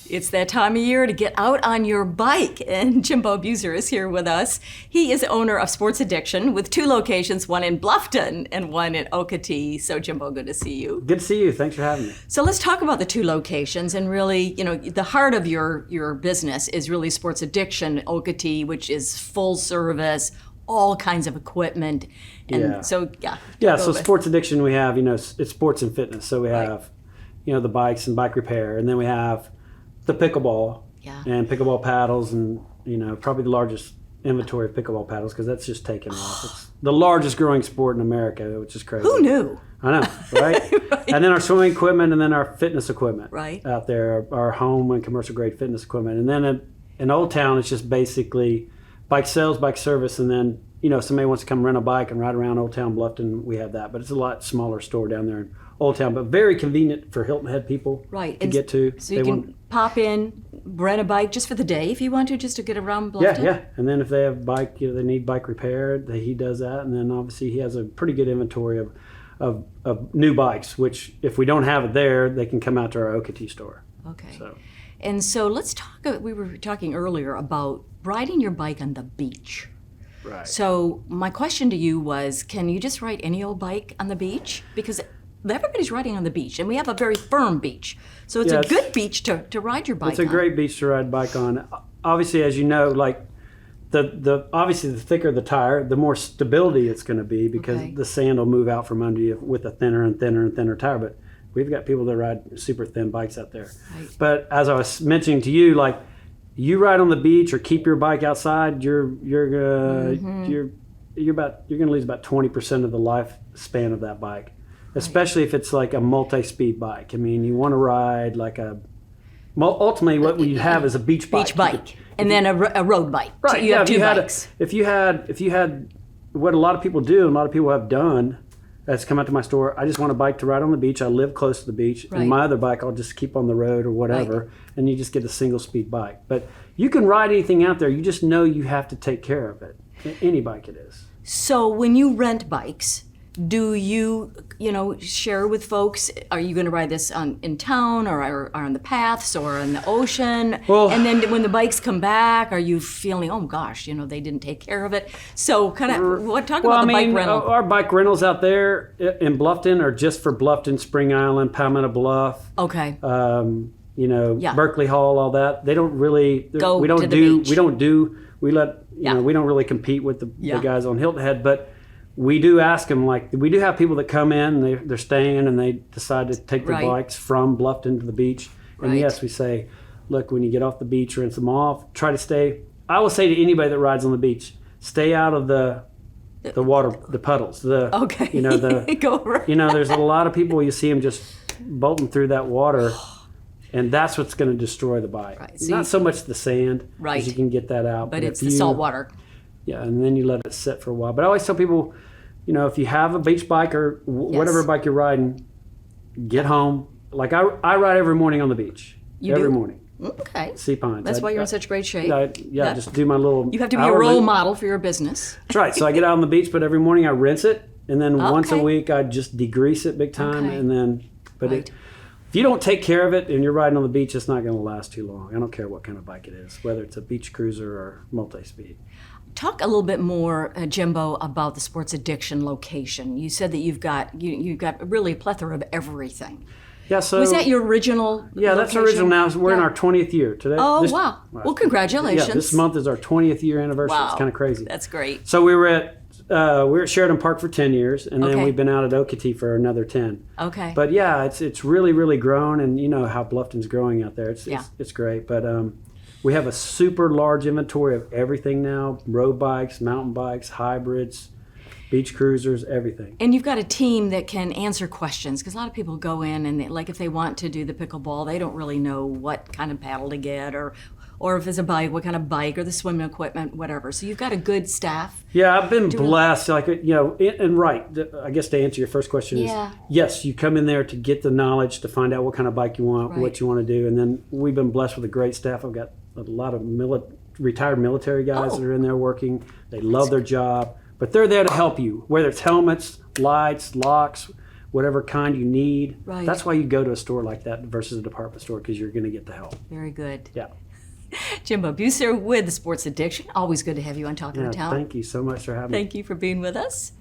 It's that time of year to get out on your bike, and Jimbo Buser is here with us. He is owner of Sports Addiction with 2 locations, one in Bluffton and one in Okatie. So Jimbo, good to see you. Good to see you. Thanks for having me. So let's talk about the 2 locations, and really, the heart of your business is really Sports Addiction, Okatie, which is full service, all kinds of equipment. And so Sports Addiction, we have, it's sports and fitness. So we have, the bikes and bike repair, and then we have the pickleball and pickleball paddles, and probably the largest inventory of pickleball paddles, because that's just taken off. It's the largest growing sport in America, which is crazy. Who knew? I know, right? Right. And then our swimming equipment, and then our fitness equipment out there, our home and commercial grade fitness equipment. And then in Old Town, it's just basically bike sales, bike service, and then somebody wants to come rent a bike and ride around Old Town Bluffton, we have that. But it's a lot smaller store down there in Old Town, but very convenient for Hilton Head people to get to. So you can pop in, rent a bike just for the day if you want to, just to get around Bluffton? Yeah. And then if they have bike, they need bike repaired, he does that. And then obviously he has a pretty good inventory of new bikes, which if we don't have it there, they can come out to our Okatie store. Okay. And so let's talk, we were talking earlier about riding your bike on the beach. Right. So my question to you was, can you just ride any old bike on the beach? Because everybody's riding on the beach, and we have a very firm beach. So it's a good beach to ride your bike on. It's a great beach to ride bike on. Obviously, as you know, like obviously the thicker the tire, the more stability it's going to be, because the sand will move out from under you with a thinner and thinner and thinner tire. But we've got people that ride super thin bikes out there. Right. But as I was mentioning to you, like, you ride on the beach or keep your bike outside, you're going to lose about 20% of the lifespan of that bike. Especially if it's like a multi-speed bike. I mean, you want to ride like ultimately what you have is a beach bike. Beach bike. And then a road bike. Right. So you have 2 bikes. If you had what a lot of people do, and a lot of people have done, that's come out to my store, I just want a bike to ride on the beach. I live close to the beach. Right. And my other bike I'll just keep on the road or whatever. Right. And you just get a single speed bike. But you can ride anything out there. You just know you have to take care of it. Any bike it is. So when you rent bikes, do you, share with folks, are you going to ride this in town or on the paths or on the ocean? Well, and then when the bikes come back, are you feeling, oh gosh, they didn't take care of it? So talk about the bike rental. Our bike rentals out there in Bluffton are just for Bluffton, Spring Island, Palmetto Bluff. Okay. Berkeley Hall, all that. They don't really, we don't really compete with the guys on Hilton Head, but we do ask them, like, we do have people that come in, they're staying, and they decide to take their bikes from Bluffton to the beach. And yes, we say, look, when you get off the beach, rinse them off. Try to stay. I will say to anybody that rides on the beach, stay out of the water, the puddles. Go right. There's a lot of people, you see them just bolting through that water, and that's what's going to destroy the bike. Right. So not so much the sand, because you can get that out. But it's the salt water. Yeah, and then you let it sit for a while. But I always tell people, if you have a beach bike or whatever bike you're riding, get home. Like I ride every morning on the beach. Every morning. Okay. Sea Pines. That's why you're in such great shape. Just do my little... You have to be a role model for your business. That's right. So I get out on the beach, but every morning I rinse it, and then once a week I just degrease it big time, and then... But if you don't take care of it and you're riding on the beach, it's not going to last too long. I don't care what kind of bike it is, whether it's a beach cruiser or multi-speed. Talk a little bit more, Jimbo, about the Sports Addiction location. You said that you've got really a plethora of everything. Yeah, so... Was that your original location? That's original now. We're in our 20th year today. Oh, wow. Well, congratulations. Yeah, this month is our 20th year anniversary. Wow. It's kind of crazy. That's great. So we were at Sheridan Park for 10 years, and then we've been out at Okatie for another 10. Okay. But yeah, it's really, really grown, and you know how Bluffton's growing out there. It's great. But we have a super large inventory of everything now: road bikes, mountain bikes, hybrids, beach cruisers, everything. And you've got a team that can answer questions, because a lot of people go in and if they want to do the pickleball, they don't really know what kind of paddle to get, or if it's a bike, what kind of bike, or the swimming equipment, whatever. So you've got a good staff. Yeah, I've been blessed. I guess to answer your first question is, yes, you come in there to get the knowledge, to find out what kind of bike you want, what you want to do. And then we've been blessed with a great staff. I've got a lot of retired military guys that are in there working. They love their job, but they're there to help you, whether it's helmets, lights, locks, whatever kind you need. Right. That's why you go to a store like that versus a department store, because you're going to get the help. Very good. Yeah. Jimbo Buser with the Sports Addiction. Always good to have you on Talking to Town. Thank you so much for having me. Thank you for being with us.